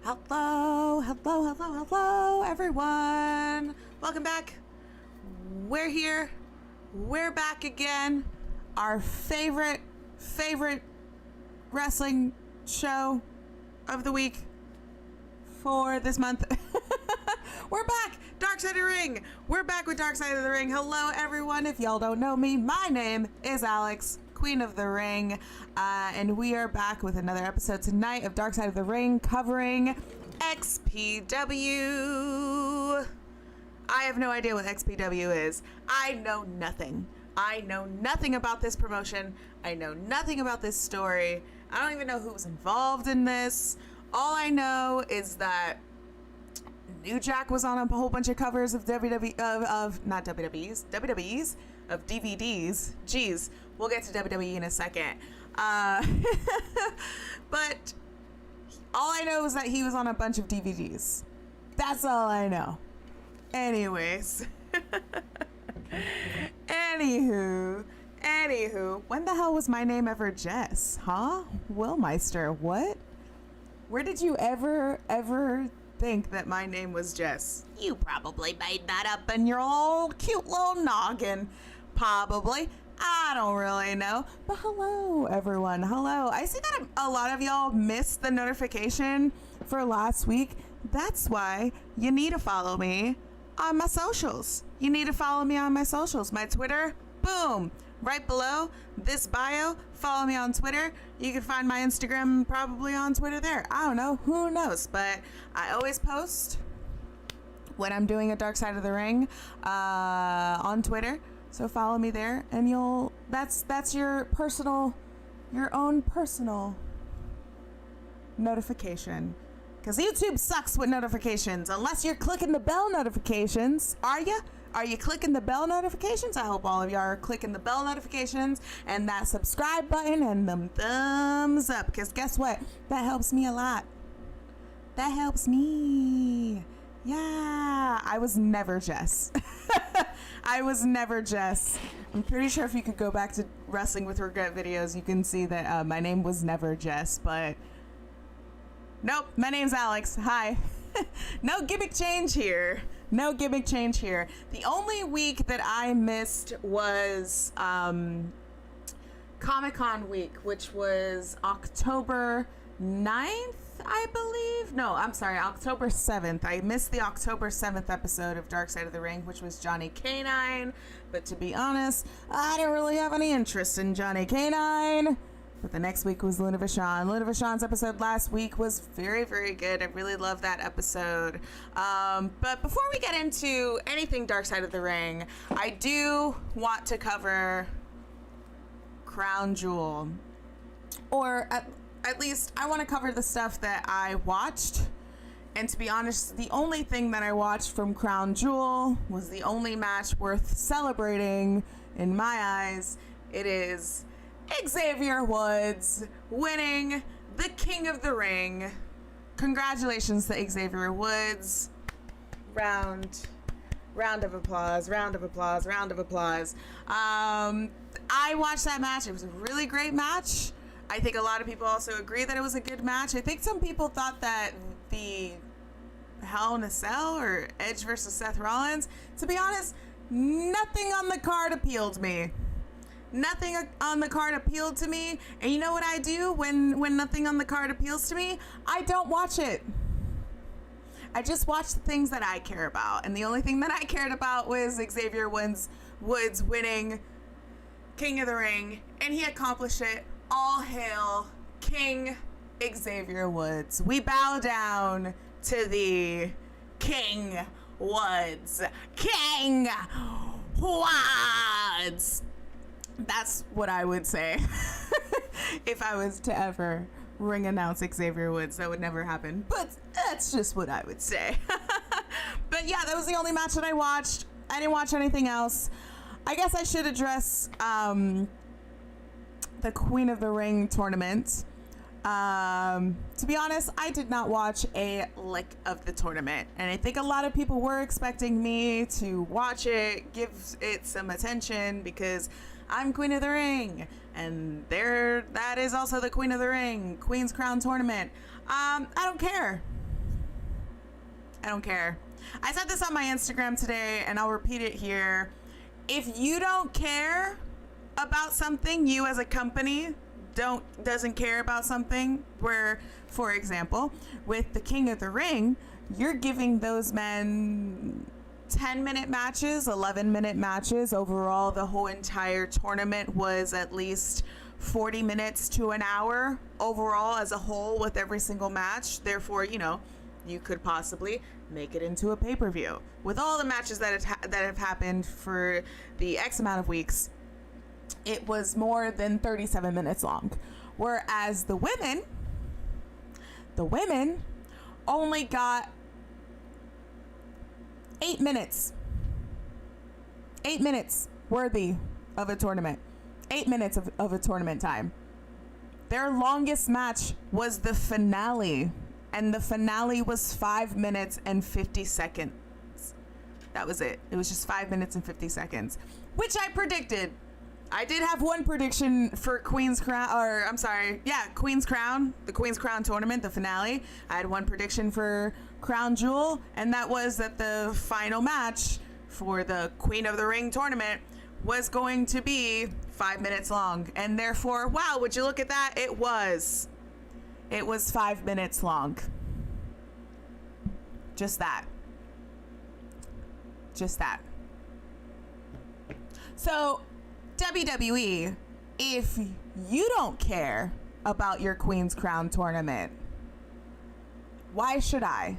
Hello, everyone. Welcome back. We're here. We're back again. Our favorite wrestling show of the week for this month. We're back. Dark Side of the Ring. We're back with Dark Side of the Ring. Hello, everyone. If y'all don't know me, my name is Alex, Queen of the Ring, and we are back with another episode tonight of Dark Side of the Ring covering XPW. I have no idea what XPW is. I know nothing. I know nothing about this promotion. I know nothing about this story. I don't even know who was involved in this. All I know is that New Jack was on a whole bunch of covers of not WWE's, WWE's, of DVDs. Jeez, we'll get to WWE in a second. But all I know is that he was on a bunch of DVDs. That's all I know. Anyways. Anywho, when the hell was my name ever Jess? Huh? Willmeister, what? Where did you ever think that my name was Jess? You probably made that up in your old cute little noggin. Probably. I don't really know. But hello, everyone. Hello. I see that a lot of y'all missed the notification for last week. That's why you need to follow me on my socials. You need to follow me on my socials. My Twitter, boom, right below this bio. Follow me on Twitter. You can find my Instagram probably on Twitter there. I don't know, who knows, but I always post when I'm doing a Dark Side of the Ring on Twitter. So follow me there, and that's your own personal notification. Because YouTube sucks with notifications, unless you're clicking the bell notifications. Are you? Are you clicking the bell notifications? I hope all of y'all are clicking the bell notifications and that subscribe button and them thumbs up. Because guess what? That helps me a lot. That helps me. Yeah. I was never Jess. I was never Jess. I'm pretty sure if you could go back to Wrestling with Regret videos, you can see that my name was never Jess, but nope, my name's Alex. Hi. No gimmick change here. No gimmick change here. The only week that I missed was Comic-Con week, which was October 9th, I believe. No, I'm sorry, October 7th. I missed the October 7th episode of Dark Side of the Ring, which was Johnny K9. But to be honest, I didn't really have any interest in Johnny K9. But the next week was Luna Vachon. Luna Vachon's episode last week was very, very good. I really love that episode. But before we get into anything Dark Side of the Ring, I do want to cover Crown Jewel. Or at least I want to cover the stuff that I watched. And to be honest, the only thing that I watched from Crown Jewel was the only match worth celebrating in my eyes. It is Xavier Woods winning the King of the Ring. Congratulations to Xavier Woods. Round of applause. I watched that match. It was a really great match. I think a lot of people also agree that it was a good match. I think some people thought that the Hell in a Cell or Edge versus Seth Rollins, to be honest, nothing on the card appealed me. Nothing on the card appealed to me. And you know what I do when nothing on the card appeals to me? I don't watch it. I just watch the things that I care about. And the only thing that I cared about was Xavier Woods winning King of the Ring. And he accomplished it. All hail King Xavier Woods. We bow down to the King Woods. King Woods. That's what I would say if I was to ever ring announce Xavier Woods. That would never happen, but that's just what I would say. But yeah, that was the only match that I watched. I didn't watch anything else. I guess I should address the Queen of the Ring tournament. To be honest, I did not watch a lick of the tournament, and I think a lot of people were expecting me to watch it, give it some attention, because I'm Queen of the Ring, and that is also the Queen of the Ring, Queen's Crown tournament. I don't care. I don't care. I said this on my Instagram today, and I'll repeat it here. If you don't care about something, you as a company doesn't care about something, where, for example, with the King of the Ring, you're giving those men 10-minute matches, 11-minute matches. Overall, the whole entire tournament was at least 40 minutes to an hour overall as a whole with every single match. Therefore, you could possibly make it into a pay-per-view with all the matches that have happened for the X amount of weeks. It was more than 37 minutes long, whereas the women only got 8 minutes worthy of a tournament. 8 minutes of a tournament time. Their longest match was the finale, and the finale was 5 minutes and 50 seconds. That was it. It was just 5 minutes and 50 seconds, which I predicted. I did have one prediction for Queen's Crown, Queen's Crown, the Queen's Crown tournament, the finale. I had one prediction for Crown Jewel, and that was that the final match for the Queen of the Ring tournament was going to be 5 minutes long. And therefore, wow, would you look at that? It was 5 minutes long. Just that. So, WWE, if you don't care about your Queen's Crown tournament, why should I?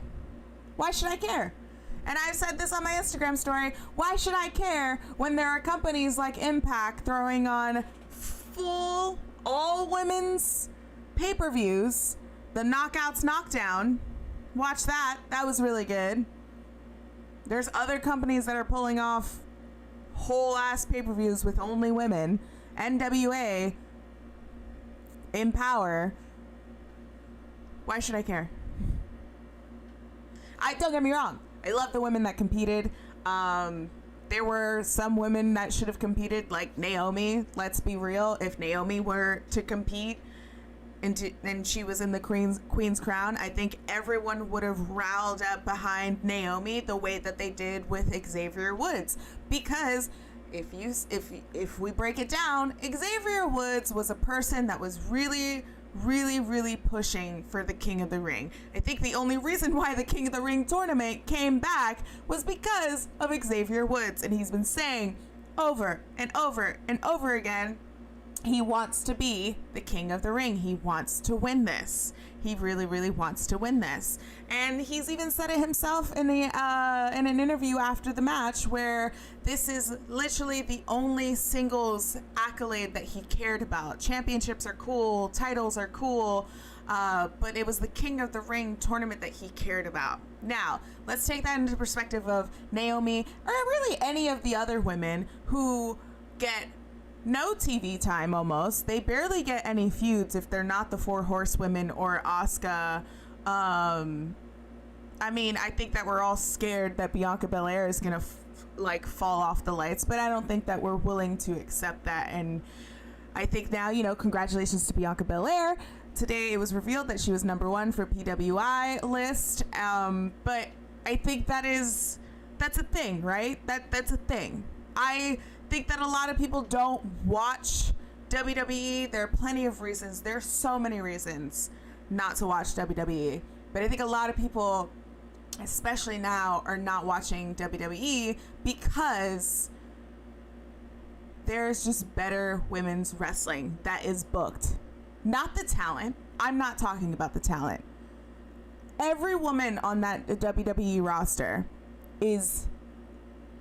Why should I care? And I've said this on my Instagram story. Why should I care when there are companies like Impact throwing on full all women's pay-per-views? The Knockouts Knockdown. Watch that. That was really good. There's other companies that are pulling off whole ass pay-per-views with only women. NWA, Empower. Why should I care? Don't get me wrong. I love the women that competed. There were some women that should have competed, like Naomi. Let's be real. If Naomi were to compete and she was in the Queen's Crown, I think everyone would have riled up behind Naomi the way that they did with Xavier Woods. Because if we break it down, Xavier Woods was a person that was really pushing for the King of the Ring. I think the only reason why the King of the Ring tournament came back was because of Xavier Woods, and he's been saying over and over and over again, he wants to be the King of the Ring. He wants to win this. He really wants to win this. And he's even said it himself in an interview after the match, where this is literally the only singles accolade that he cared about. Championships are cool, titles are cool, but it was the King of the Ring tournament that he cared about. Now, let's take that into perspective of Naomi, or really any of the other women who get no TV time almost. They barely get any feuds if they're not the Four Horsewomen or Asuka. I think that we're all scared that Bianca Belair is gonna fall off the lights, but I don't think that we're willing to accept that. And I think now, congratulations to Bianca Belair. Today it was revealed that she was #1 for PWI list. But I think that's a thing, right? That's a thing. I think that a lot of people don't watch WWE. There are plenty of reasons. There's so many reasons not to watch WWE. But I think a lot of people, especially now, are not watching WWE because there's just better women's wrestling that is booked. Not the talent. I'm not talking about the talent. Every woman on that WWE roster is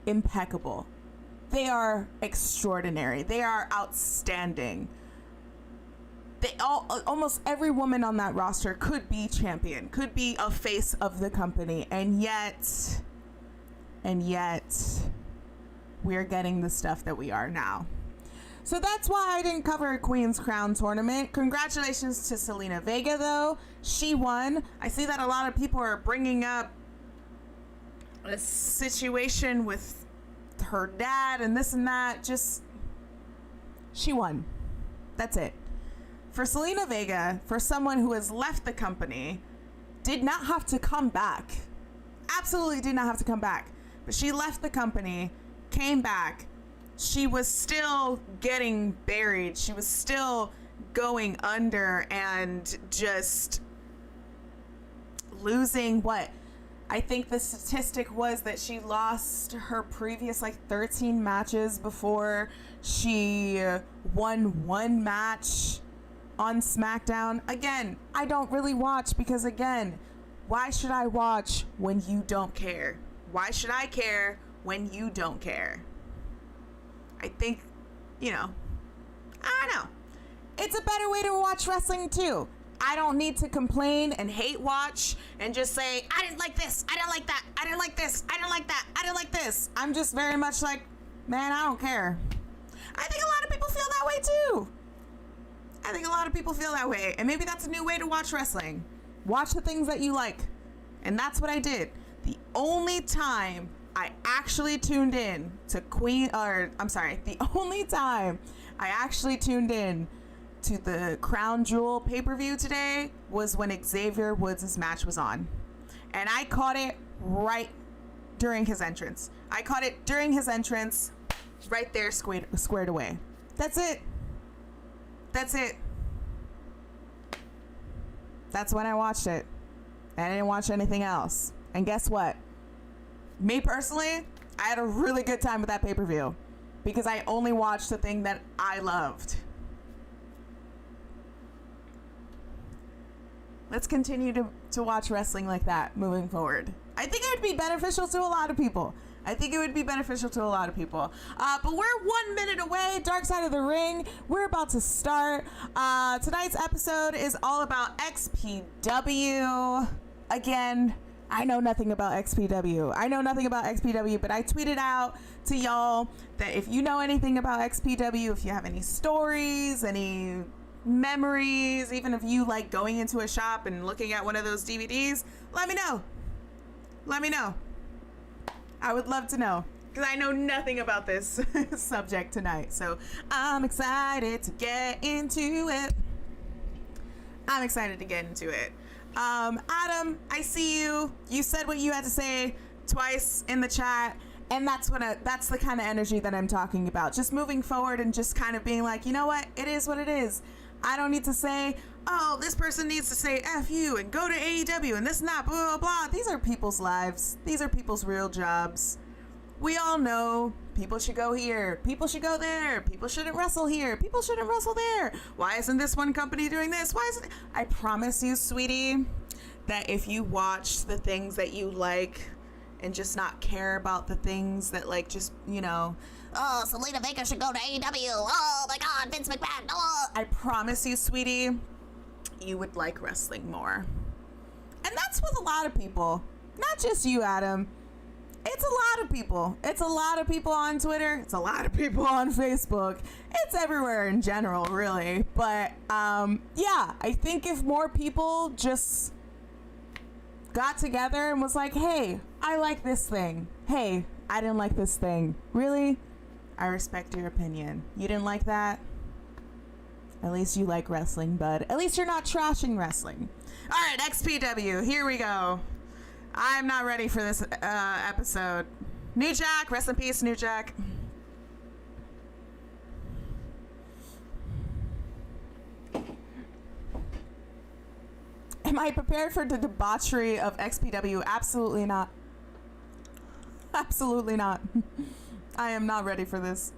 impeccable. They are extraordinary. They are outstanding. Almost every woman on that roster could be champion, could be a face of the company, and yet we're getting the stuff that we are now. So that's why I didn't cover a Queen's Crown tournament. Congratulations to Selena Vega, though. She won. I see that a lot of people are bringing up a situation with her dad and this and that. Just, she won. That's it. For Selena Vega, for someone who has left the company, did not have to come back absolutely did not have to come back. But she left the company, came back. She was still getting buried. She was still going under and just losing what? I think the statistic was that she lost her previous 13 matches before she won one match on SmackDown. Again, I don't really watch because, again, why should I watch when you don't care? Why should I care when you don't care? I think, I don't know. It's a better way to watch wrestling too. I don't need to complain and hate watch and just say, I didn't like this, I didn't like that, I didn't like this, I didn't like that, I didn't like this. I'm just very much like, man, I don't care. I think a lot of people feel that way too. I think a lot of people feel that way. And maybe that's a new way to watch wrestling. Watch the things that you like. And that's what I did. The only time I actually tuned in to the only time I actually tuned in to the Crown Jewel pay-per-view today was when Xavier Woods' match was on. And I caught it right during his entrance. I caught it during his entrance, right there squared away. That's it. That's it. That's when I watched it. I didn't watch anything else. And guess what? Me personally, I had a really good time with that pay-per-view because I only watched the thing that I loved. Let's continue to watch wrestling like that moving forward. I think it would be beneficial to a lot of people. But we're 1 minute away. Dark Side of the Ring. We're about to start. Tonight's episode is all about XPW. Again, I know nothing about XPW. But I tweeted out to y'all that if you know anything about XPW, if you have any stories, any memories, even if you like going into a shop and looking at one of those DVDs, let me know. I would love to know because I know nothing about this subject tonight. So I'm excited to get into it. Adam, I see you. You said what you had to say twice in the chat. And that's the kind of energy that I'm talking about. Just moving forward and just kind of being like, you know what? It is what it is. I don't need to say, oh, this person needs to say F you and go to AEW and this and that, blah, blah, blah. These are people's lives. These are people's real jobs. We all know people should go here. People should go there. People shouldn't wrestle here. People shouldn't wrestle there. Why isn't this one company doing this? Why isn't it? I promise you, sweetie, that if you watch the things that you like and just not care about the things that oh, Selena Vega should go to AEW. Oh my God, Vince McMahon. Oh. I promise you, sweetie, you would like wrestling more. And that's with a lot of people. Not just you, Adam. It's a lot of people. It's a lot of people on Twitter. It's a lot of people on Facebook. It's everywhere in general, really. But, yeah, I think if more people just got together and was like, hey, I like this thing. Hey, I didn't like this thing. Really? I respect your opinion. You didn't like that? At least you like wrestling, bud. At least you're not trashing wrestling. All right, XPW. Here we go. I'm not ready for this episode. New Jack. Rest in peace, New Jack. Am I prepared for the debauchery of XPW? Absolutely not. Absolutely not. I am not ready for this.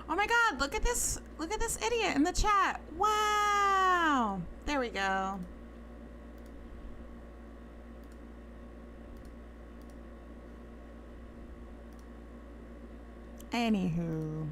Oh my God, look at this idiot in the chat. Wow. There we go. Anywho.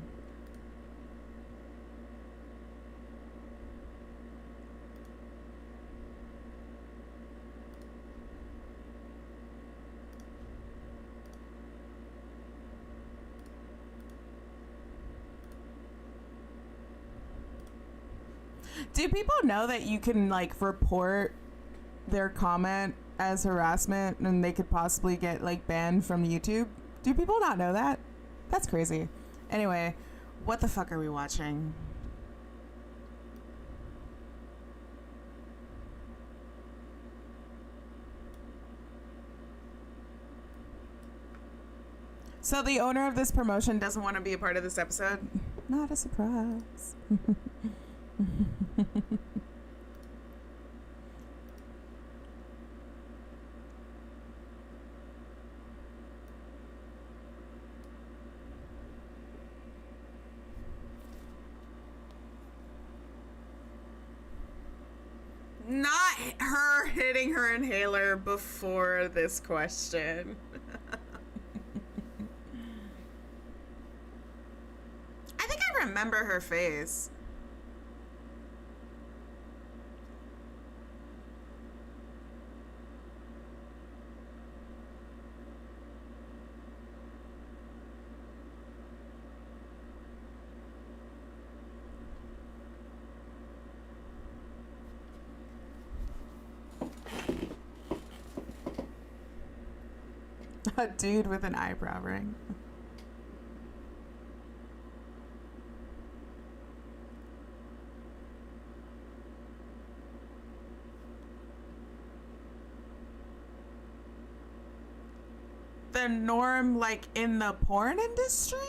Do people know that you can like report their comment as harassment and they could possibly get like banned from YouTube? Do people not know that? That's crazy. Anyway, what the fuck are we watching? So the owner of this promotion doesn't want to be a part of this episode? Not a surprise. Not her hitting her inhaler before this question. I think I remember her face. A dude with an eyebrow ring. The norm, like in the porn industry?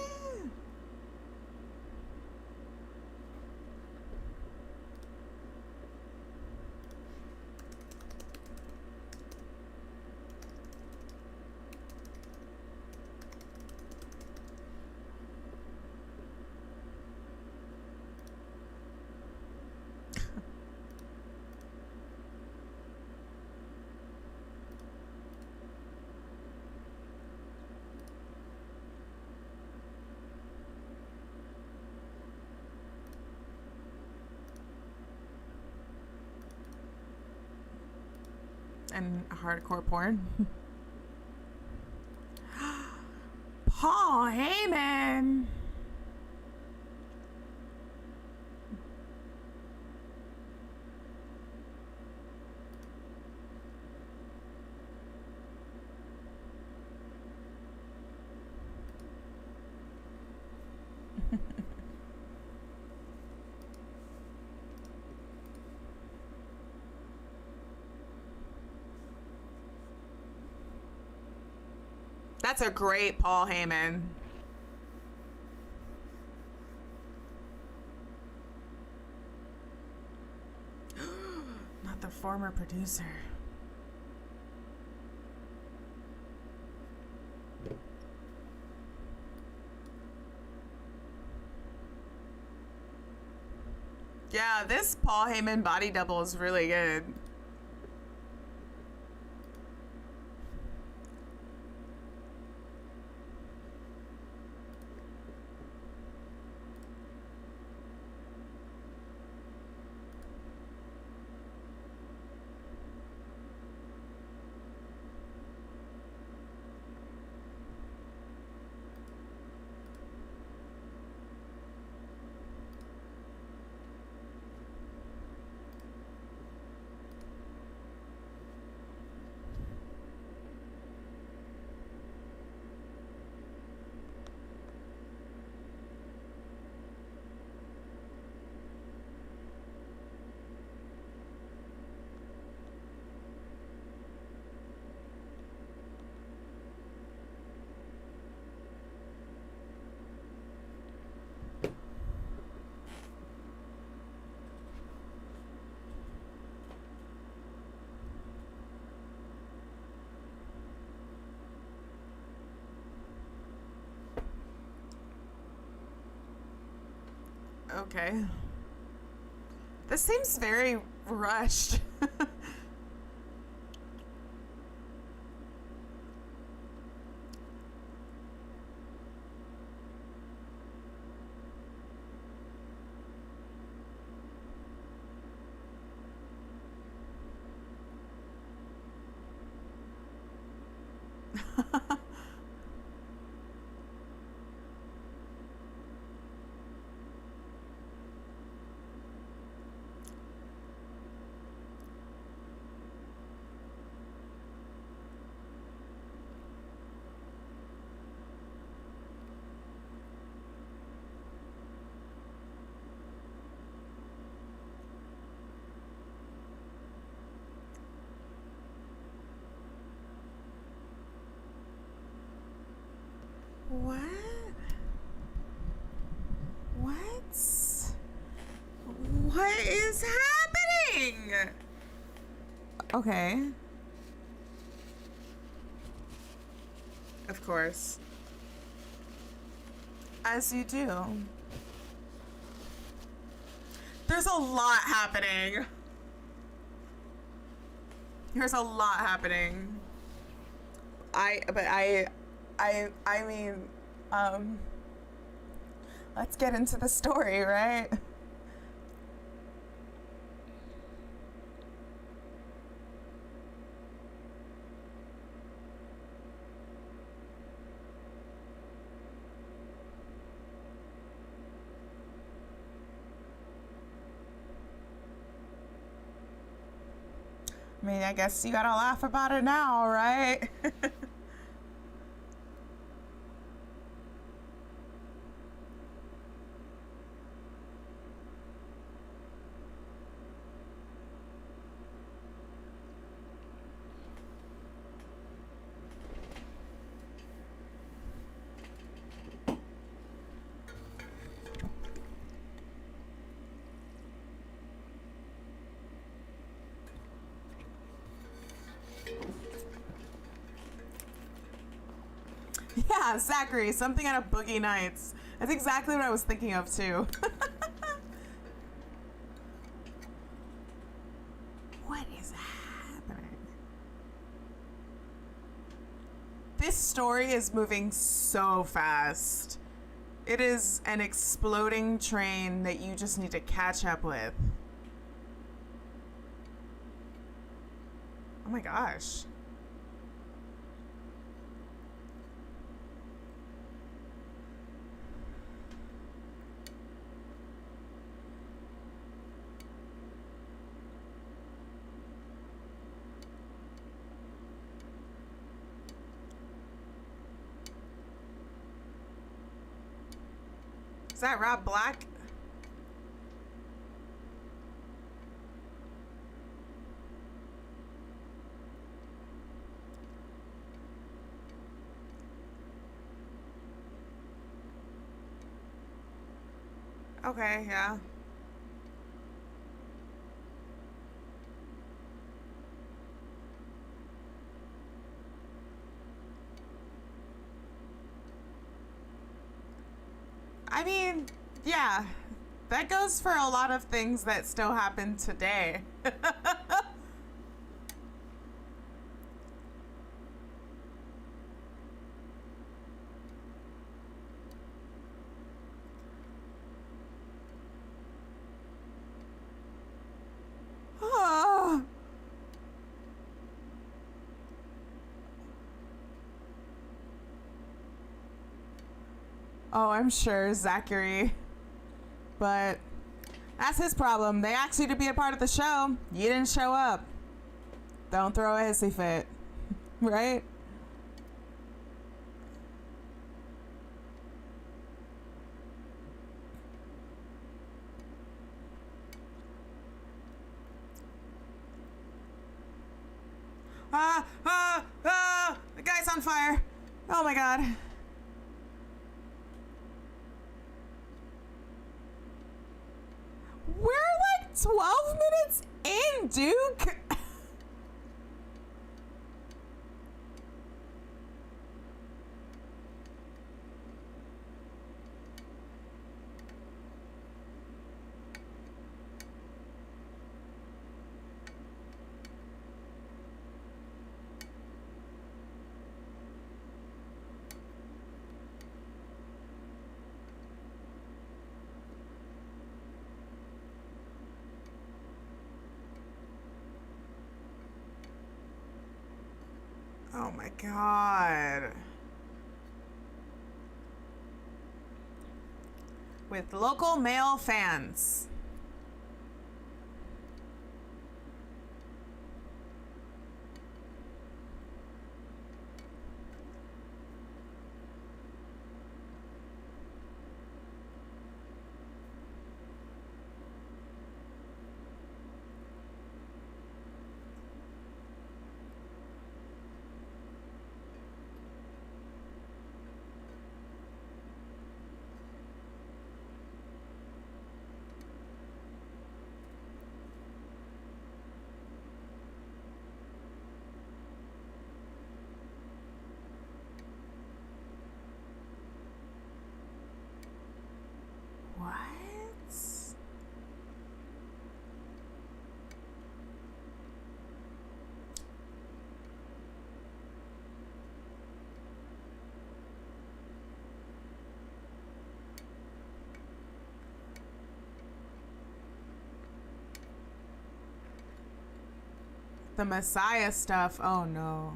And hardcore porn. Paul Heyman. That's a great Paul Heyman. Not the former producer. Yeah, this Paul Heyman body double is really good. Okay. This seems very rushed. Okay. Of course. As you do. There's a lot happening. There's a lot happening. I mean, let's get into the story, right? I mean, I guess you gotta laugh about it now, right? Yeah, Zachary, something out of Boogie Nights. That's exactly what I was thinking of, too. What is happening? This story is moving so fast. It is an exploding train that you just need to catch up with. Oh my gosh. Is that Rob Black? Okay, yeah. I mean, yeah. That goes for a lot of things that still happen today. Oh, I'm sure, Zachary. But that's his problem. They asked you to be a part of the show. You didn't show up. Don't throw a hissy fit. Right? The guy's on fire. Oh my god. We're like 12 minutes in, Duke. Oh my god. With local male fans. The Messiah stuff. Oh no.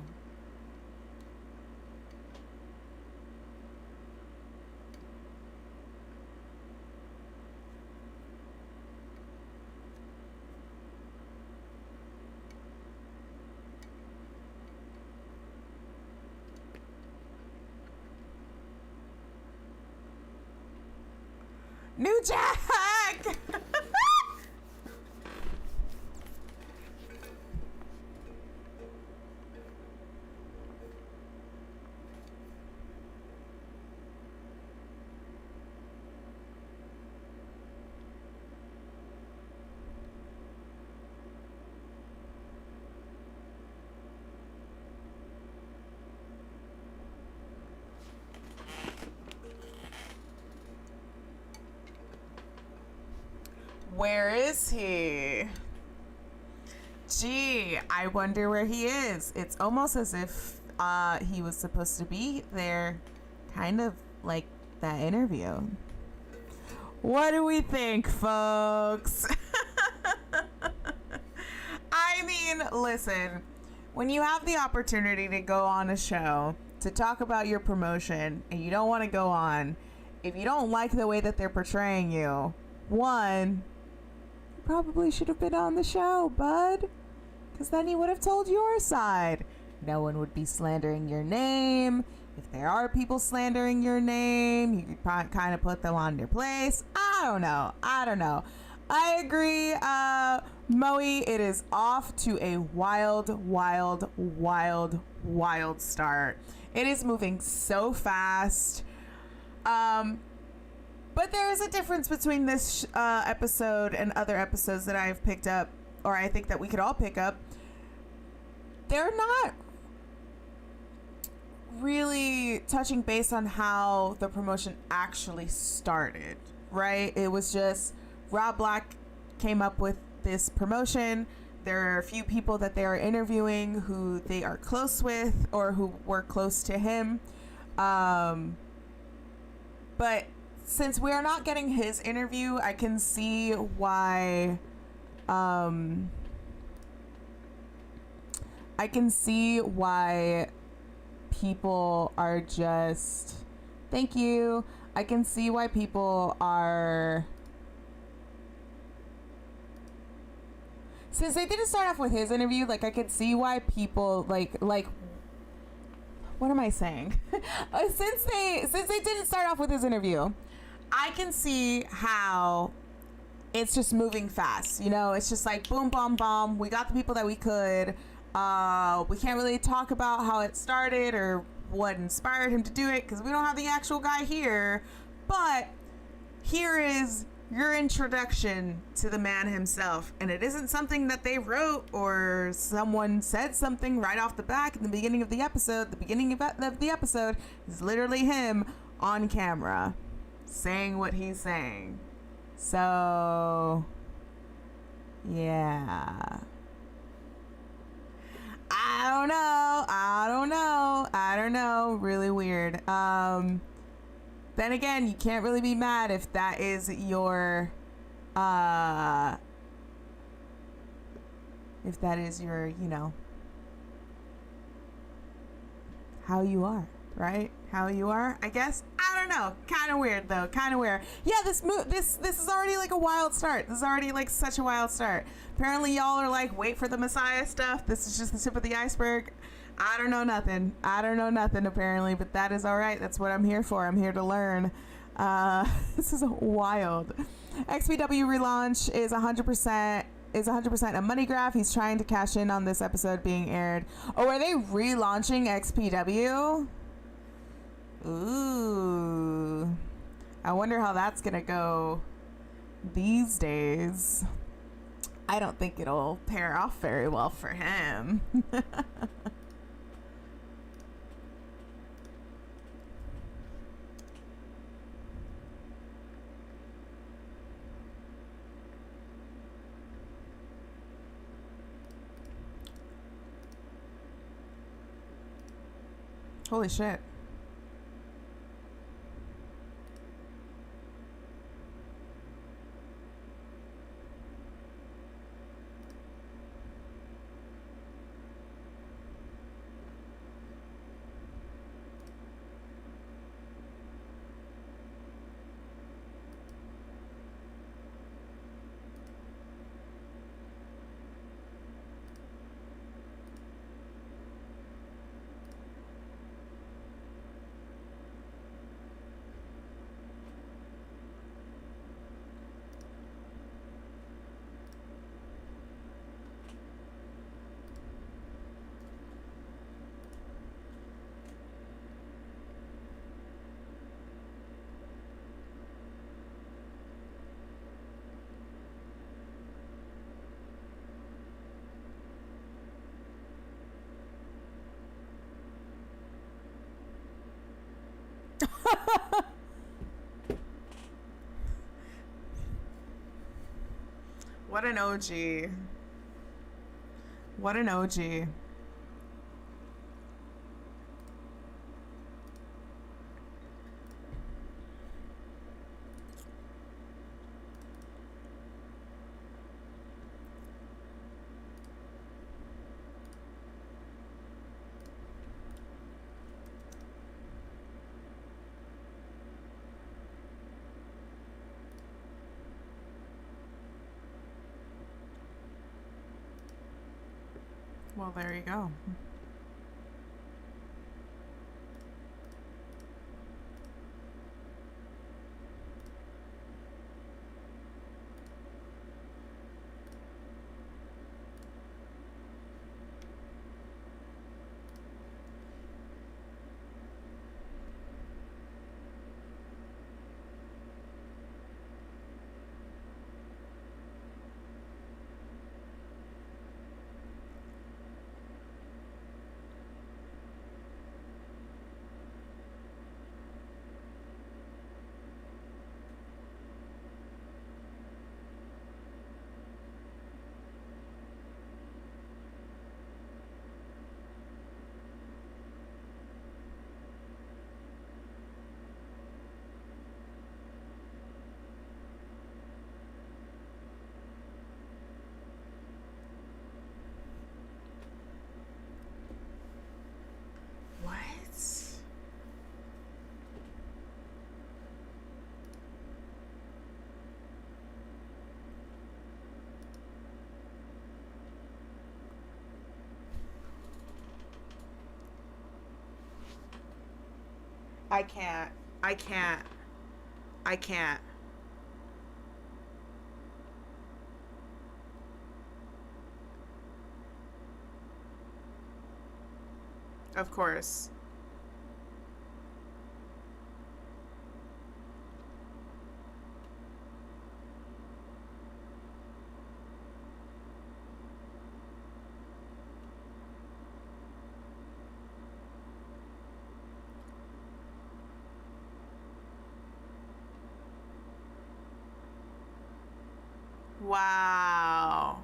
New Jack! Where is he? Gee, I wonder where he is. It's almost as if he was supposed to be there, kind of like that interview. What do we think, folks? I mean, listen, when you have the opportunity to go on a show to talk about your promotion and you don't want to go on, if you don't like the way that they're portraying you, one, probably should have been on the show, bud, because then you would have told your side. No one would be slandering your name. If there are people slandering your name, you could kind of put them on their place. I don't know. I agree, Moe. It is off to a wild start. It is moving so fast. But there is a difference between this episode and other episodes that I've picked up, or I think that we could all pick up. They're not really touching base on how the promotion actually started, right? It was just Rob Black came up with this promotion. There are a few people that they are interviewing who they are close with or who were close to him. But since we are not getting his interview, I can see why people are just, thank you. I can see why people are, since they didn't start off with his interview, like I could see why people like what am I saying? Since they didn't start off with his interview, I can see how it's just moving fast. You know, it's just like boom, bomb, bomb. We got the people that we could. We can't really talk about how it started or what inspired him to do it because we don't have the actual guy here. But here is your introduction to the man himself. And it isn't something that they wrote or someone said something right off the back in the beginning of the episode. The beginning of the episode is literally him on camera saying what he's saying. So yeah, I don't know, really weird. Then again, you can't really be mad if that is your you know, how you are, right? How you are, I guess. I don't know. Kind of weird though. Kind of weird. Yeah, this is already like a wild start. This is already like such a wild start. Apparently y'all are like, wait for the Messiah stuff. This is just the tip of the iceberg. I don't know nothing apparently, but that is all right. That's what I'm here for. I'm here to learn. This is wild. XPW relaunch is 100% a money grab. He's trying to cash in on this episode being aired. Oh, are they relaunching XPW? Ooh, I wonder how that's gonna go these days. I don't think it'll pair off very well for him. Holy shit. What an OG. What an OG. Well, there you go. What? I can't. I can't. I can't. Of course. Wow.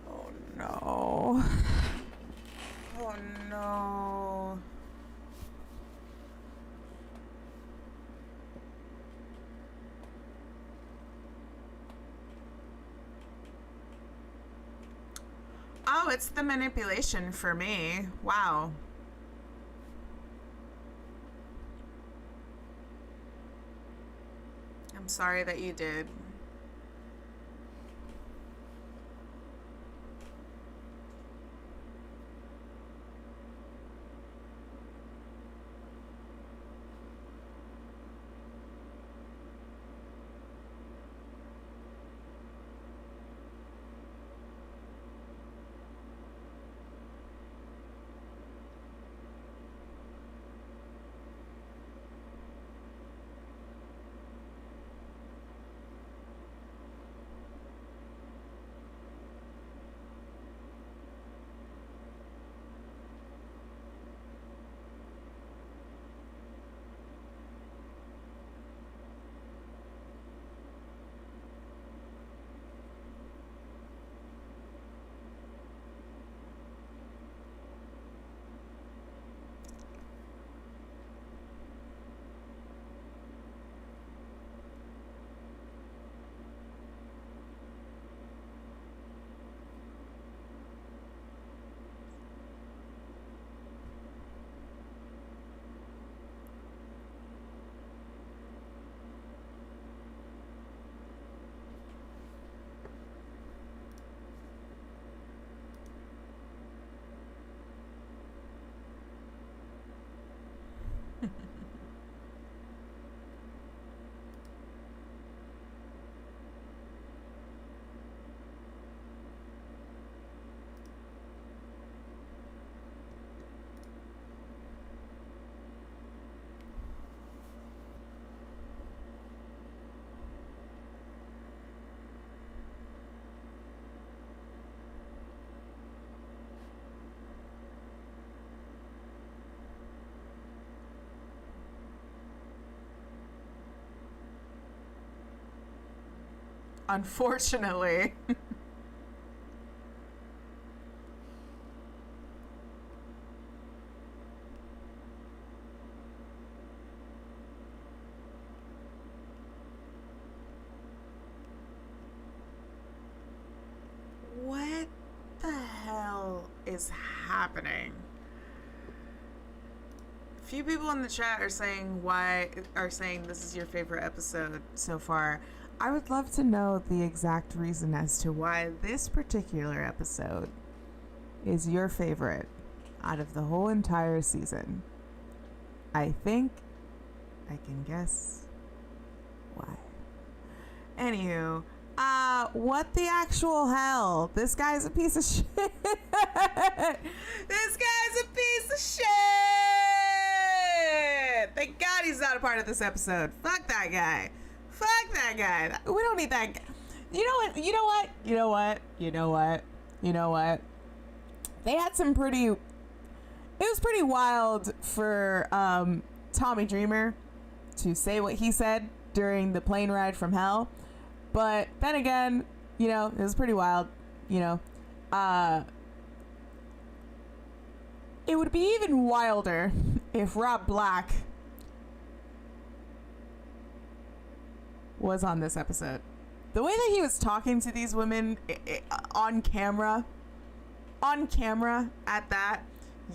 Oh no. Oh no. Oh, it's the manipulation for me. Wow. I'm sorry that you did. Unfortunately. What the hell is happening? A few people in the chat are saying this is your favorite episode so far. I would love to know the exact reason as to why this particular episode is your favorite out of the whole entire season. I think I can guess why. Anywho, what the actual hell? This guy's a piece of shit. This guy's a piece of shit. Thank God he's not a part of this episode. Fuck that guy. Fuck that guy. We don't need that guy. You know what? You know what? You know what? You know what? You know what? They had some pretty... It was pretty wild for Tommy Dreamer to say what he said during the plane ride from hell. But then again, you know, it was pretty wild, you know. It would be even wilder if Rob Black was on this episode. The way that he was talking to these women on camera at that,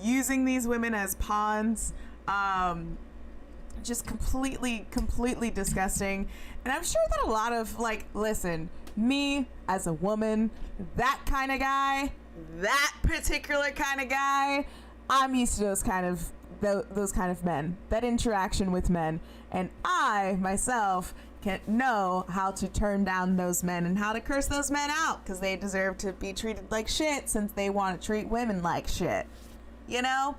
using these women as pawns, just completely disgusting. And I'm sure that a lot of, like, listen, me as a woman, that kind of guy, that particular kind of guy, I'm used to those kind of men, that interaction with men. And I myself can know how to turn down those men and how to curse those men out, because they deserve to be treated like shit since they want to treat women like shit, you know?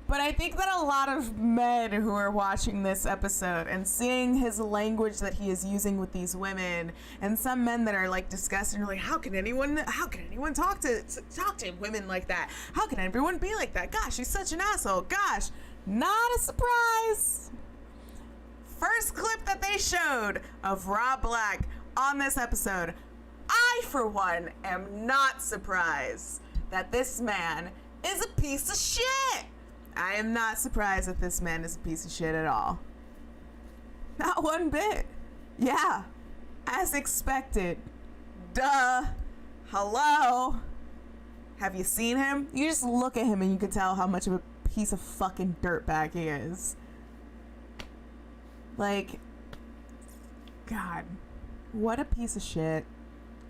But I think that a lot of men who are watching this episode and seeing his language that he is using with these women, and some men that are like disgusted and are like, how can anyone talk to women like that? How can everyone be like that? Gosh, he's such an asshole. Gosh, not a surprise. First clip that they showed of Rob Black on this episode, I, for one, am not surprised that this man is a piece of shit. I am not surprised that this man is a piece of shit at all. Not one bit. Yeah, as expected. Duh. Hello. Have you seen him? You just look at him and you can tell how much of a piece of fucking dirtbag he is. Like, God, what a piece of shit.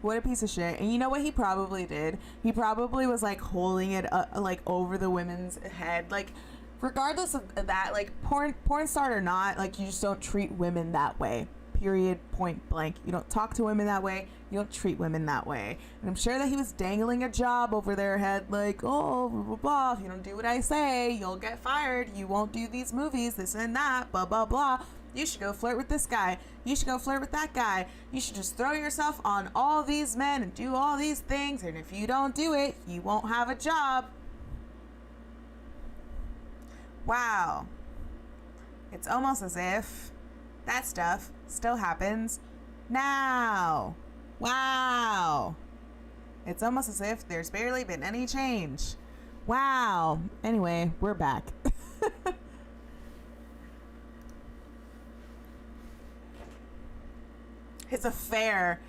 What a piece of shit. And you know what he probably did? He probably was like holding it like over the women's head. Like, regardless of that, like porn star or not, like you just don't treat women that way. Period. Point blank. You don't talk to women that way. You don't treat women that way. And I'm sure that he was dangling a job over their head, like, oh, blah, blah, blah. If you don't do what I say, you'll get fired. You won't do these movies, this and that, blah, blah, blah. You should go flirt with this guy. You should go flirt with that guy. You should just throw yourself on all these men and do all these things. And if you don't do it, you won't have a job. Wow. It's almost as if that stuff still happens now. Wow. It's almost as if there's barely been any change. Wow. Anyway, we're back. His affair.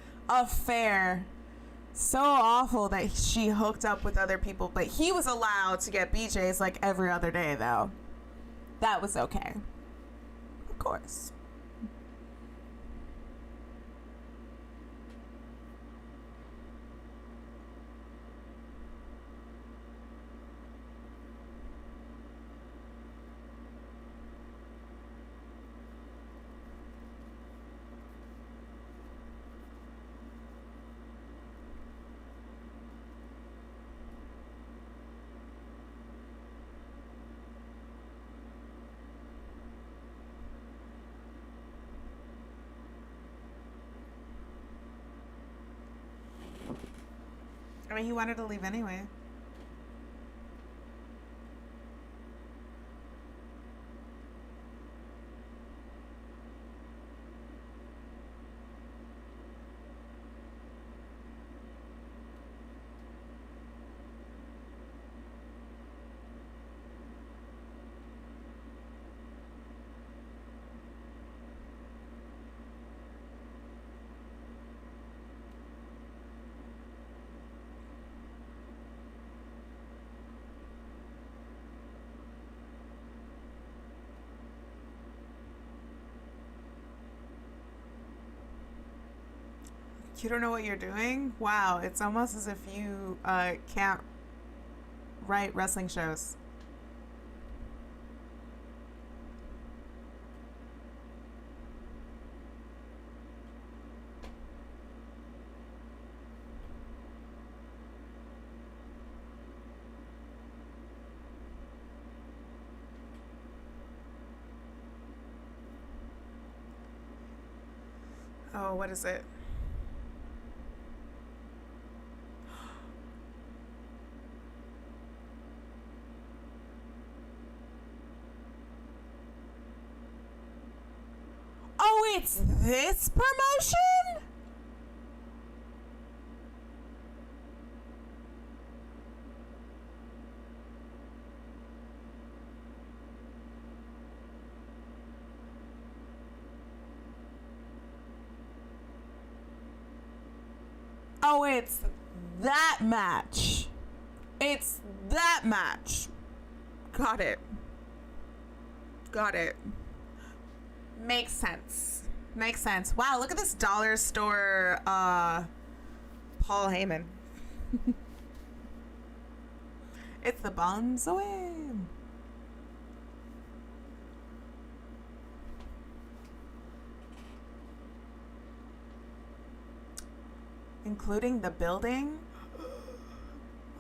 So awful that she hooked up with other people, but he was allowed to get BJ's like every other day, though. That was okay. Of course. I mean, he wanted to leave anyway. You don't know what you're doing? Wow, it's almost as if you can't write wrestling shows. Oh, what is it? Oh, it's this promotion? Oh, it's that match. It's that match. Got it. Got it. Makes sense. Makes sense. Wow, look at this dollar store Paul Heyman. It's the Bonzoe. Including the building?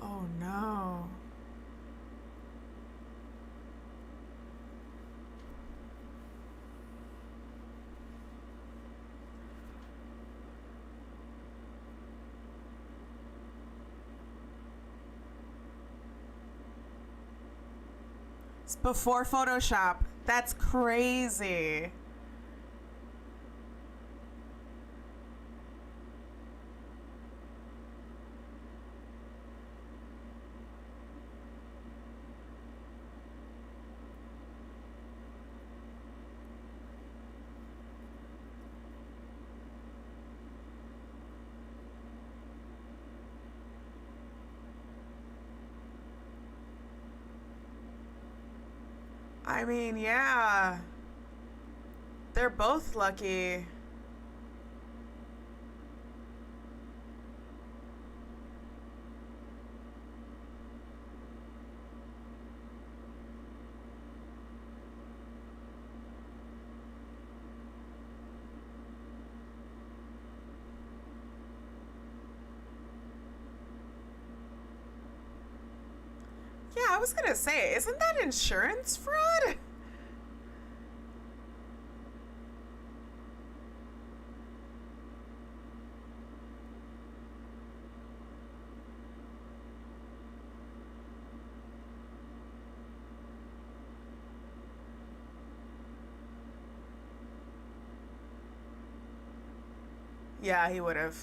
Oh no. It's before Photoshop. That's crazy. I mean, yeah. They're both lucky. Yeah, I was gonna say, isn't that insurance fraud? Yeah, he would have.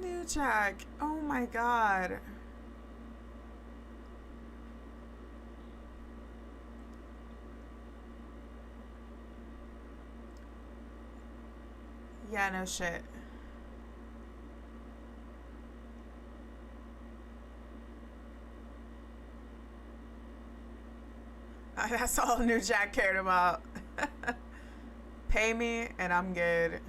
New Jack. Oh my god. Yeah, no shit. That's all New Jack cared about. Pay me and I'm good.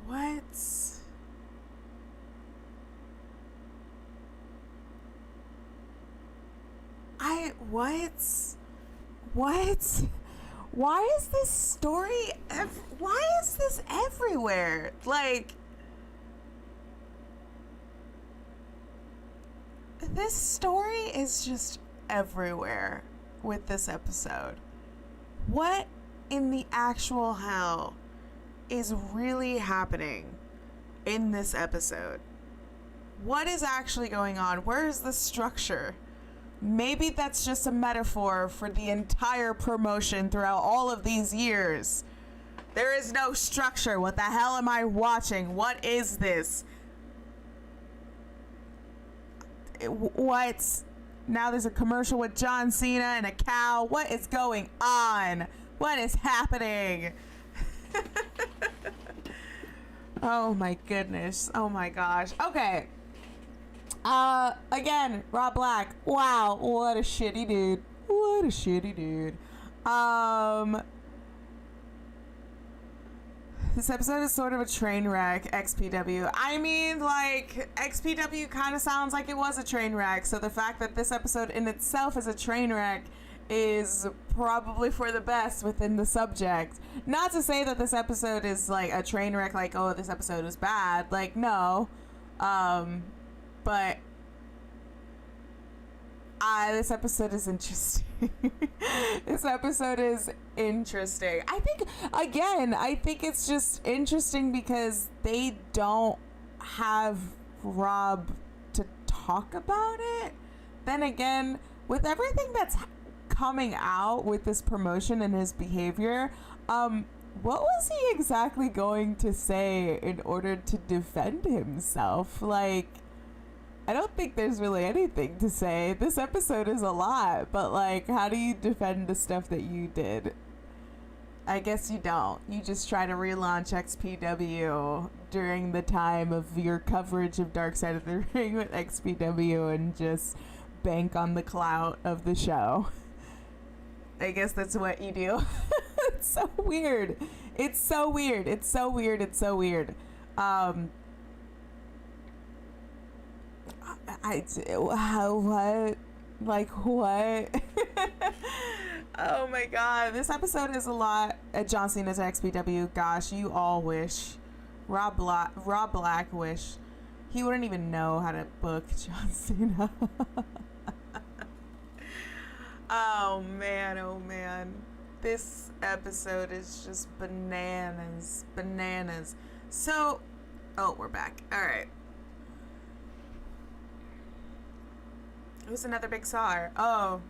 What? What? What? Why is this story why is this everywhere? Like, this story is just everywhere with this episode. What in the actual hell is really happening in this episode? What is actually going on? Where is the structure? Maybe that's just a metaphor for the entire promotion throughout all of these years. There is no structure. What the hell am I watching? What is this? What? Now there's a commercial with John Cena and a cow. What is going on? What is happening? Oh my goodness. Oh my gosh. Okay. Again, Rob Black. Wow, what a shitty dude. What a shitty dude. This episode is sort of a train wreck, XPW. I mean, like, XPW kind of sounds like it was a train wreck, so the fact that this episode in itself is a train wreck is probably for the best within the subject. Not to say that this episode is, like, a train wreck, like, oh, this episode was bad. Like, no. But this episode is interesting. This episode is interesting. I think it's just interesting because they don't have Rob to talk about it. Then again, with everything that's coming out with this promotion and his behavior, what was he exactly going to say in order to defend himself? Like, I don't think there's really anything to say. This episode is a lot, but like, how do you defend the stuff that you did? I guess you don't. You just try to relaunch XPW during the time of your coverage of Dark Side of the Ring with XPW and just bank on the clout of the show. I guess that's what you do. It's so weird. It's so weird. It's so weird. It's so weird. What? Like, what? Oh my god, this episode is a lot. John Cena's XPW. Gosh, you all wish. Rob Black wish. He wouldn't even know how to book John Cena. Oh man, oh man. This episode is just bananas. Bananas. So, oh, we're back. Alright. Who's another big star? Oh.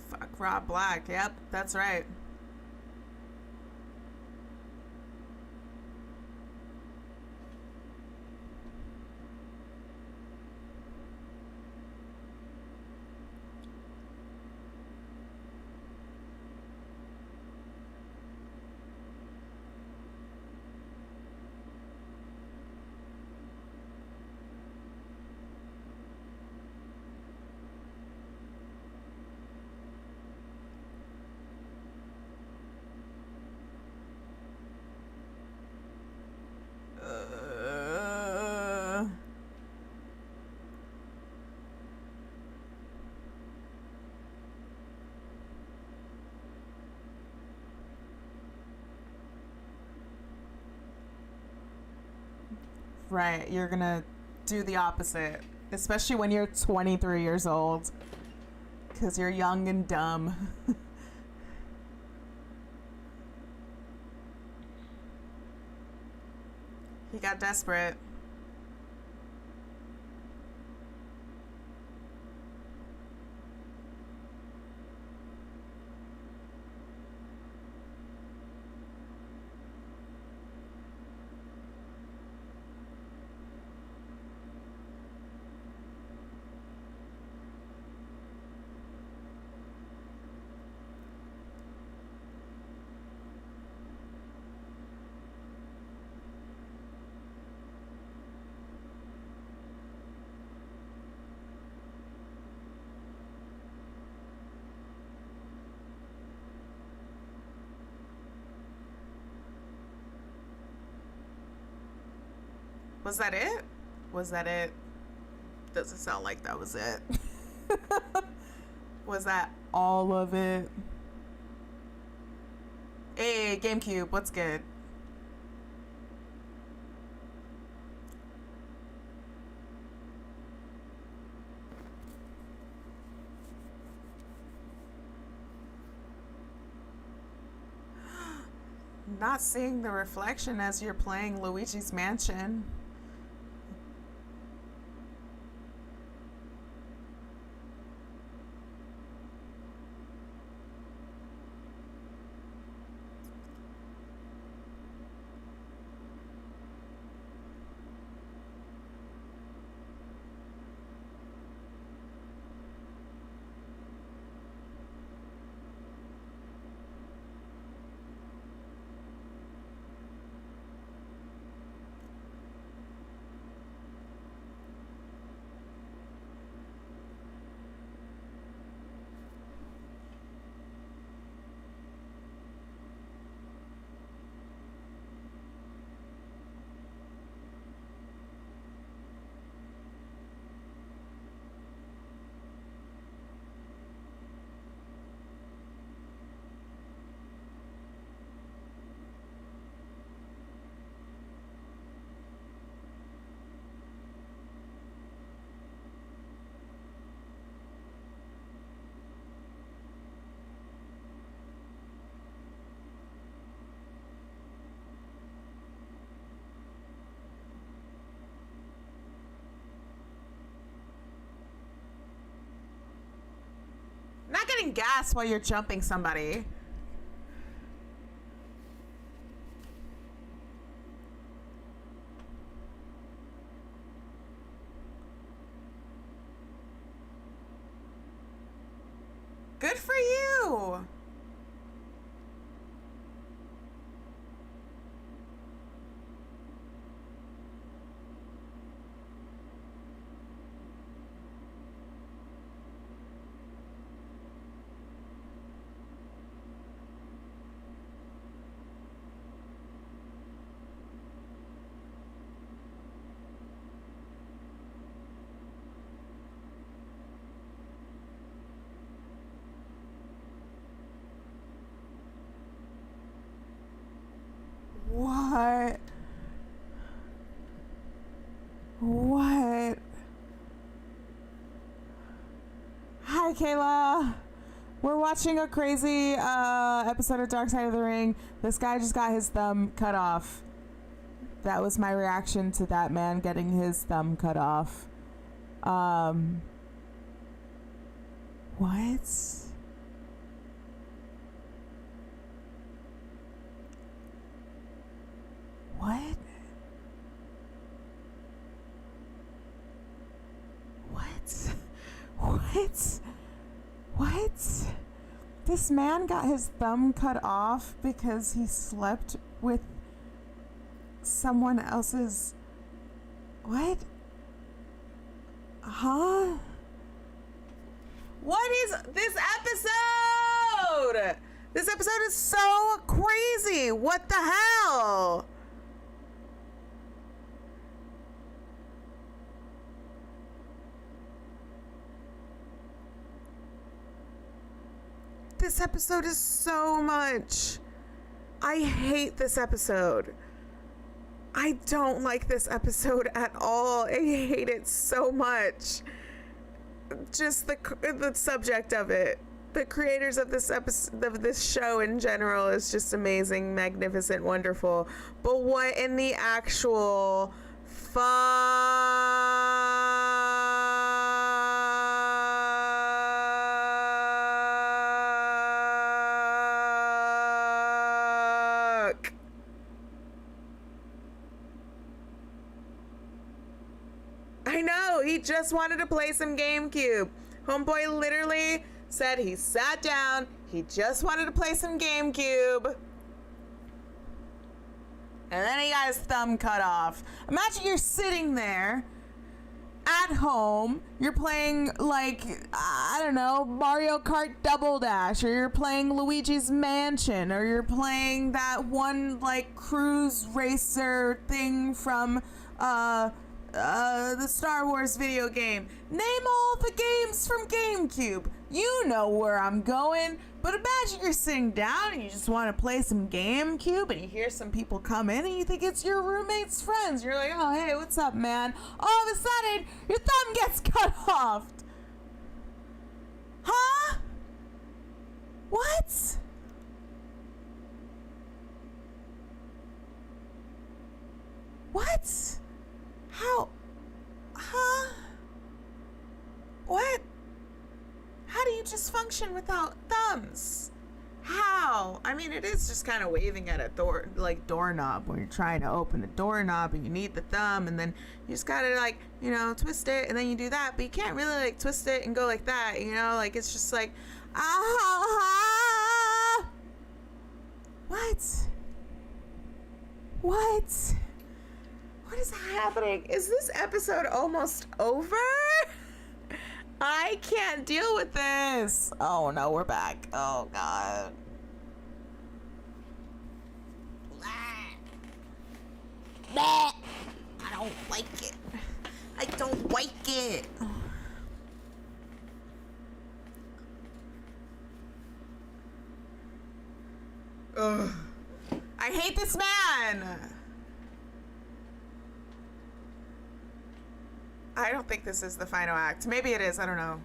Fuck Rob Black. Yep, that's right. Right, you're gonna do the opposite, especially when you're 23 years old, because you're young and dumb. He got desperate. Was that it? Was that it? Doesn't sound like that was it. Was that all of it? Hey, GameCube, what's good? Not seeing the reflection as you're playing Luigi's Mansion. using gas while you're jumping somebody? Good for you. What? What? Hi, Kayla. We're watching a crazy episode of Dark Side of the Ring. This guy just got his thumb cut off. That was my reaction to that man getting his thumb cut off. What? What? What? What? What? This man got his thumb cut off because he slept with someone else's... What? Huh? What is this episode? This episode is so crazy. What the hell? This episode is so much. I hate this episode. I don't like this episode at all. I hate it so much. Just the subject of it. The creators of this episode, of this show in general, is just amazing, magnificent, wonderful. But what in the actual fuck? I know, he just wanted to play some GameCube. Homeboy literally said he sat down, he just wanted to play some GameCube, and then he got his thumb cut off. Imagine you're sitting there at home, you're playing, like, I don't know, Mario Kart Double Dash, or you're playing Luigi's Mansion, or you're playing that one, like, cruise racer thing from, the Star Wars video game. Name all the games from GameCube. You know where I'm going. But imagine you're sitting down and you just want to play some GameCube and you hear some people come in and you think it's your roommate's friends. You're like, oh, hey, what's up, man? All of a sudden, your thumb gets cut off. Huh? What? What? How? Huh? What? How do you just function without thumbs? How? I mean, it is just kind of waving at a doorknob when you're trying to open a doorknob and you need the thumb, and then you just gotta, like, you know, twist it, and then you do that, but you can't really, like, twist it and go like that, you know? Like, it's just like, ah! What? What? What is happening? Is this episode almost over? I can't deal with this. Oh no, we're back. Oh god. I don't like it. I don't like it. Ugh. I hate this man. I don't think this is the final act. Maybe it is. I don't know.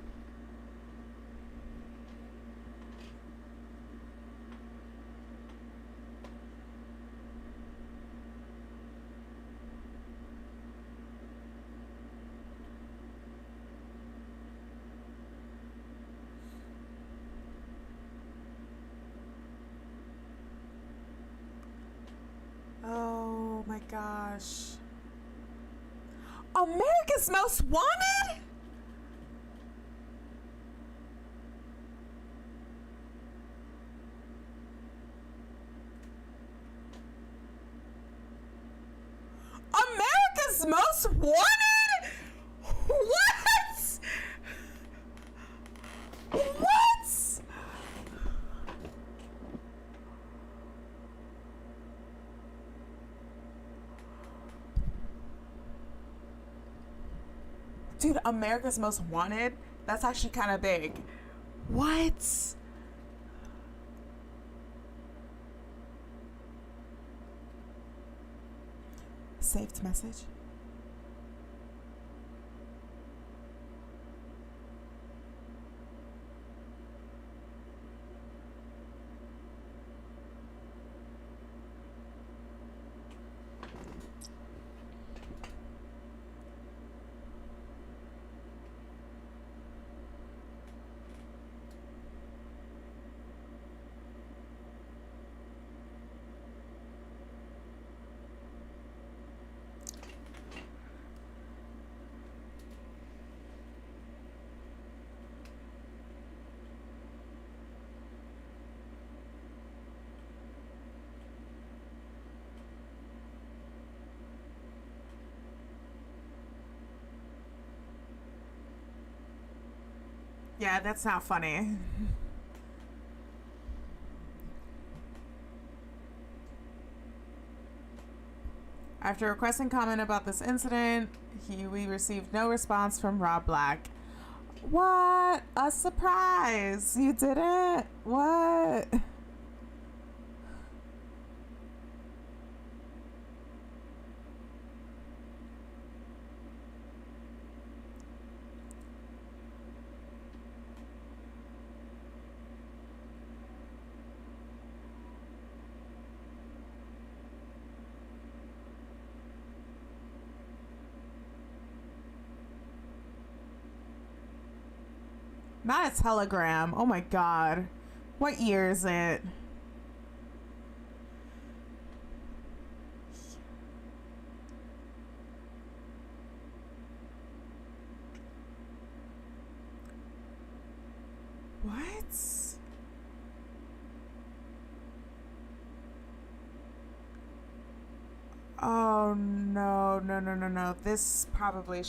Oh my gosh. America's Most Wanted? America's Most Wanted? What? What? Dude, America's Most Wanted? That's actually kind of big. What? Saved message. Yeah, that's not funny. After requesting comment about this incident, we received no response from Rob Black. What? A surprise! You didn't? What? Not a telegram. Oh my god. What year is it? What? Oh no, no, no, no, no. This probably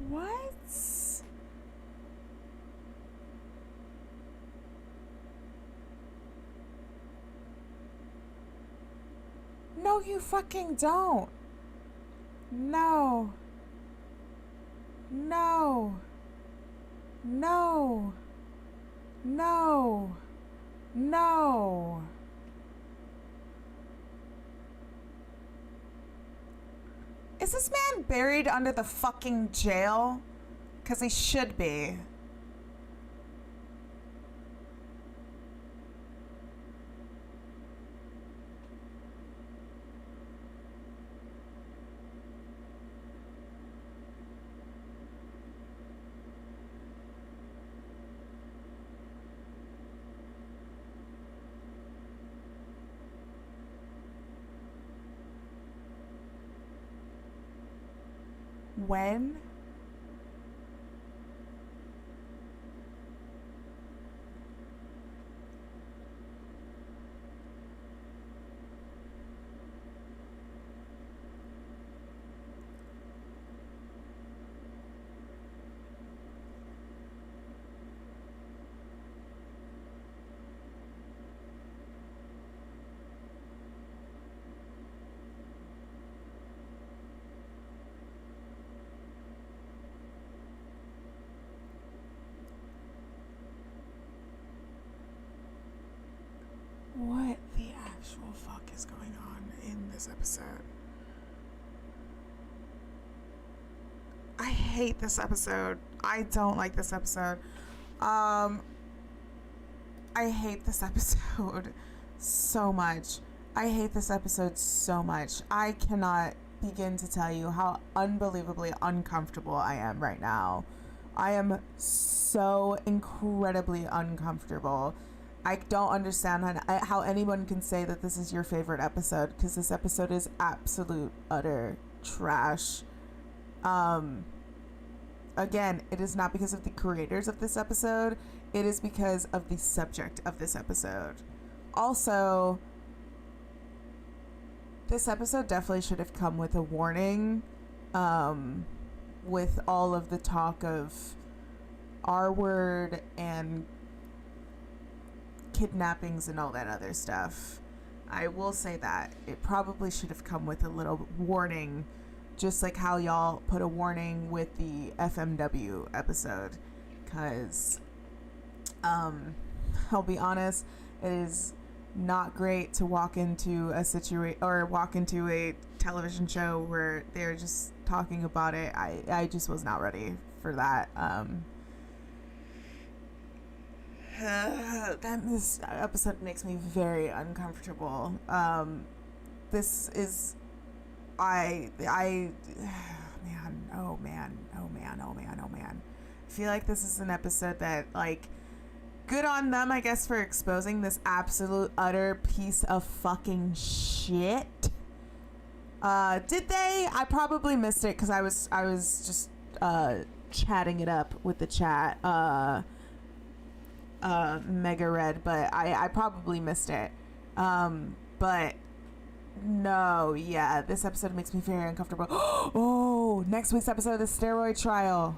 What? No, you fucking don't. No. No. No. No. No. Is this man buried under the fucking jail? 'Cause he should be. When? this episode. I hate this episode. I don't like this episode. I hate this episode so much. I hate this episode so much. I cannot begin to tell you how unbelievably uncomfortable I am right now. I am so incredibly uncomfortable. I don't understand how anyone can say that this is your favorite episode, because this episode is absolute utter trash. Again, it is not because of the creators of this episode. It is because of the subject of this episode. Also, this episode definitely should have come with a warning, with all of the talk of R-word and kidnappings and all that other stuff. I will say that it probably should have come with a little warning, just like how y'all put a warning with the FMW episode, because I'll be honest, it is not great to walk into a television show where they're just talking about it. I just was not ready for that. This episode makes me very uncomfortable. This is man. I feel like this is an episode that, like, good on them, I guess, for exposing this absolute utter piece of fucking shit. Did they? I probably missed it because I was just chatting it up with the chat. Mega Red, but I probably missed it. But no, yeah, this episode makes me very uncomfortable. Oh, next week's episode, the steroid trial.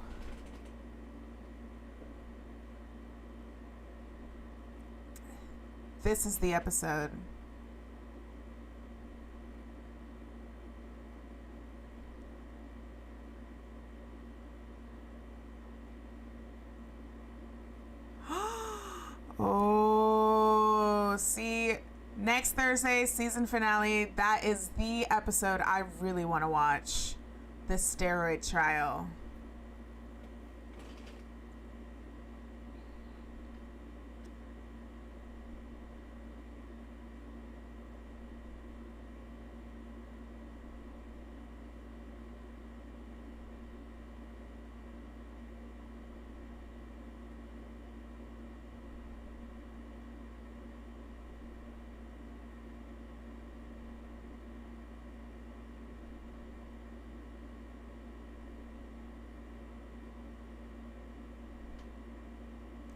This is the episode. Oh, see, next Thursday, season finale. That is the episode I really want to watch. The steroid trial.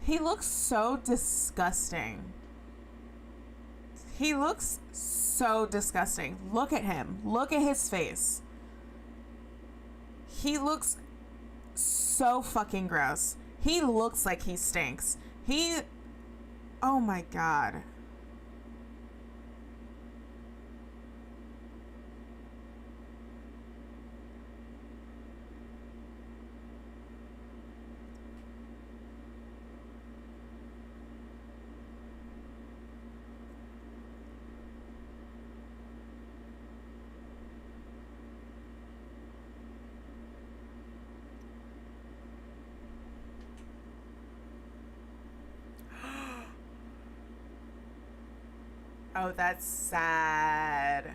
He looks so disgusting. He looks so disgusting. Look at him. Look at his face. He looks so fucking gross. He looks like he stinks. Oh my God. Oh, that's sad.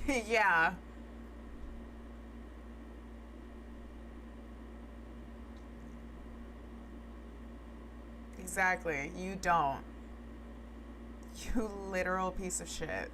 Yeah. Exactly. You don't. You literal piece of shit.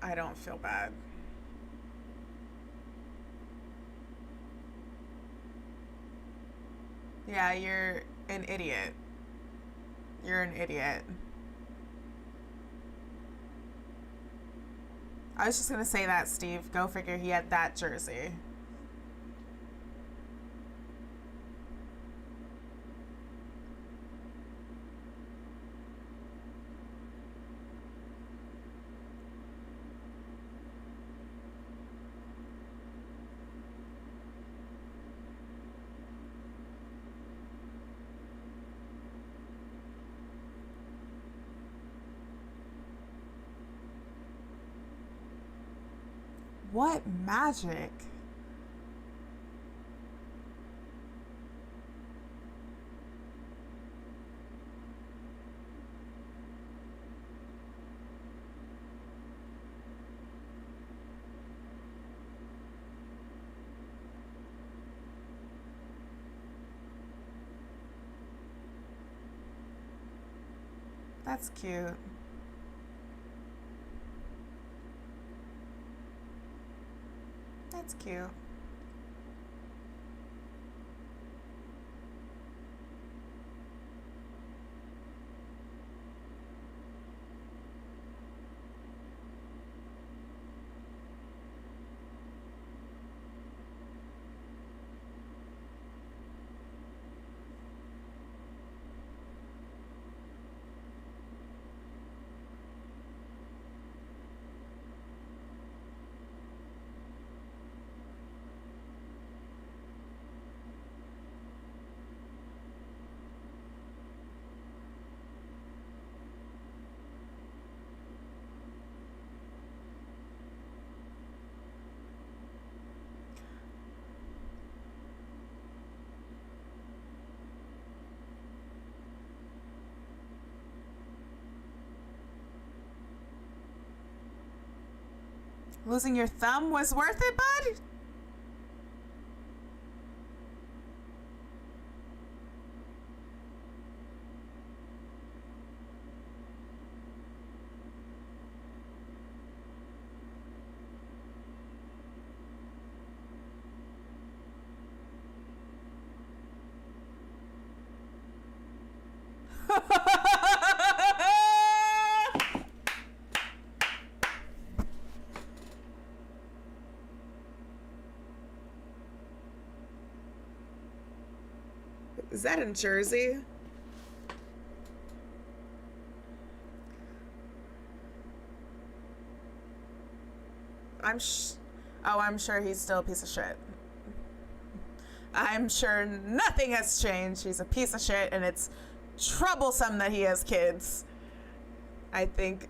I don't feel bad. Yeah, you're an idiot. You're an idiot. I was just gonna say that, Steve. Go figure he had that jersey. What magic? That's cute. That's cute. Losing your thumb was worth it, bud? Is that in Jersey? I'm sure he's still a piece of shit. I'm sure nothing has changed. He's a piece of shit, and it's troublesome that he has kids. I think.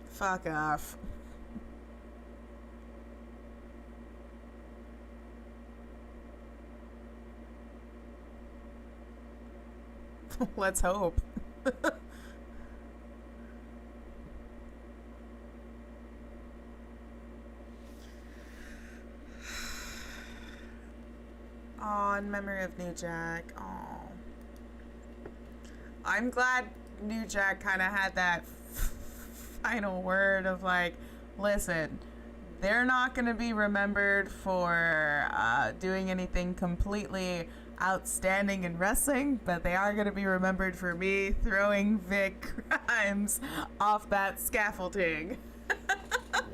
Fuck off. Let's hope. Aw, in memory of New Jack. Aw. I'm glad New Jack kind of had that final word of like, listen, they're not going to be remembered for doing anything completely outstanding in wrestling, but they are going to be remembered for me throwing Vic Grimes off that scaffolding.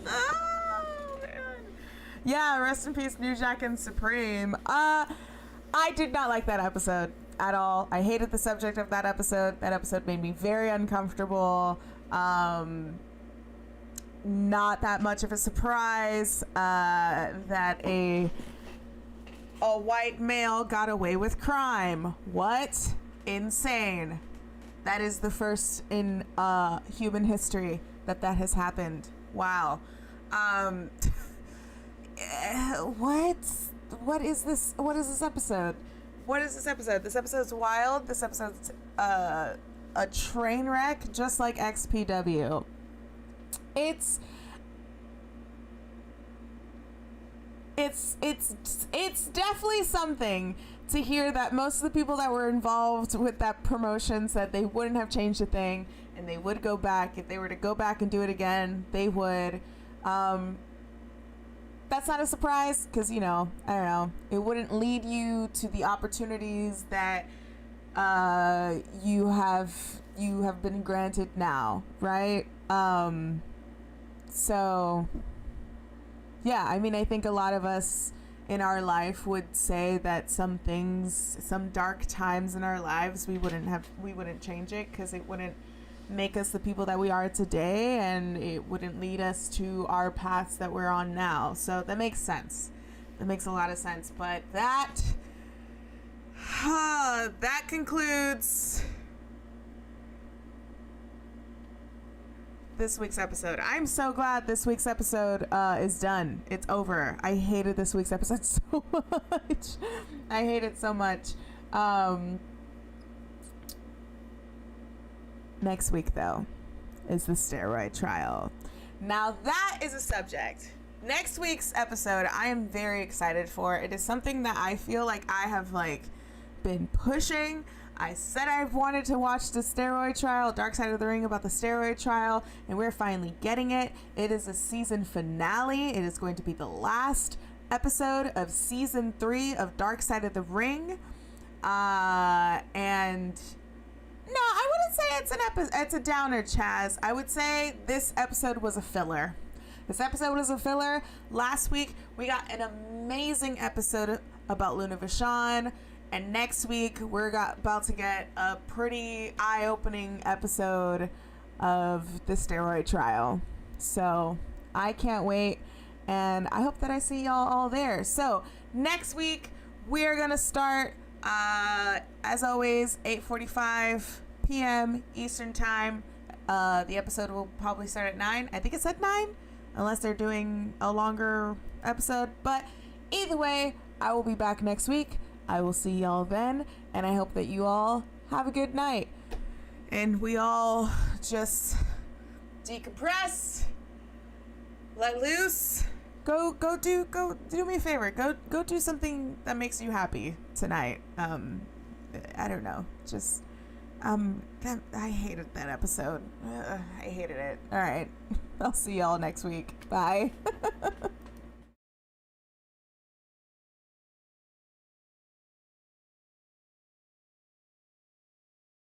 Oh, man. Yeah, rest in peace, New Jack and Supreme. I did not like that episode at all. I hated the subject of that episode. That episode made me very uncomfortable. Not that much of a surprise that a white male got away with crime. What? Insane. That is the first in human history that has happened. Wow. What is this? What is this episode? What is this episode? This episode's wild. This episode's a train wreck, just like XPW. It's definitely something to hear that most of the people that were involved with that promotion said they wouldn't have changed a thing and they would go back. If they were to go back and do it again, they would. That's not a surprise because, I don't know, it wouldn't lead you to the opportunities that you have been granted now, right? So yeah, I mean, I think a lot of us in our life would say that some things, some dark times in our lives, we wouldn't change it because it wouldn't make us the people that we are today, and it wouldn't lead us to our paths that we're on now. So that makes sense. That makes a lot of sense. But that concludes this week's episode. I'm so glad this week's episode is done. It's over. I hated this week's episode so much. I hate it so much. Next week, though, is the steroid trial. Now, that is a subject. Next week's episode, I am very excited for. It is something that I feel like I have, been pushing. I said I've wanted to watch the steroid trial, Dark Side of the Ring, about the steroid trial, and we're finally getting it. It is a season finale. It is going to be the last episode of season 3 of Dark Side of the Ring. And no, I wouldn't say it's a downer, Chaz. I would say this episode was a filler. This episode was a filler. Last week, we got an amazing episode about Luna Vachon. And next week, we're about to get a pretty eye-opening episode of the steroid trial. So I can't wait. And I hope that I see y'all all there. So next week, we're going to start, as always, 8:45 p.m. Eastern Time. The episode will probably start at 9. I think it's at 9, unless they're doing a longer episode. But either way, I will be back next week. I will see y'all then, and I hope that you all have a good night. And we all just decompress, let loose. Go do me a favor. Go do something that makes you happy tonight. I don't know. Just I hated that episode. I hated it. All right. I'll see y'all next week. Bye.